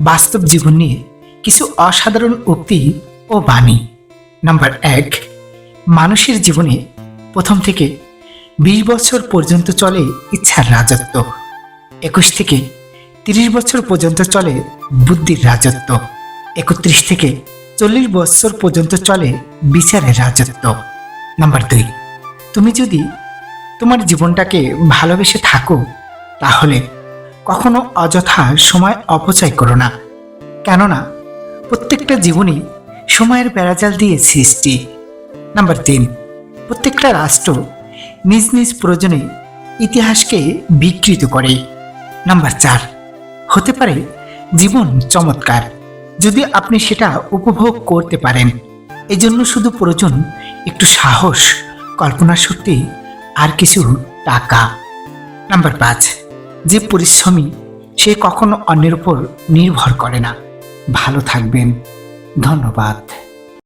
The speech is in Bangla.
বাস্তব জীবন নিয়ে কিছু অসাধারণ উক্তি ও বাণী। নাম্বার 1, মানুষের জীবনে প্রথম থেকে 20 বছর পর্যন্ত চলে ইচ্ছার রাজত্ব, 21 থেকে 30 বছর পর্যন্ত চলে বুদ্ধির রাজত্ব, 31 থেকে 40 বছর পর্যন্ত চলে বিচারের রাজত্ব। নাম্বার 2, তুমি যদি তোমার জীবনটাকে ভালোবেসে থাকো তাহলে কখনো অযথা সময় অপচয় করো না, কেননা প্রত্যেকটা জীবনই সময়ের বেড়াজাল দিয়ে সৃষ্টি। নাম্বার 3, প্রত্যেকটা রাষ্ট্র নিজ নিজ প্রয়োজনে ইতিহাসকে বিকৃত করে। নাম্বার 4, হতে পারে জীবন চমৎকার যদি আপনি সেটা উপভোগ করতে পারেন, এজন্য শুধু প্রয়োজন একটু সাহস, কল্পনা শক্তি আর কিছু টাকা। নাম্বার 5, যে পরিশ্রমী সে কখনো অন্যের উপর নির্ভর করে না। ভালো থাকবেন, ধন্যবাদ।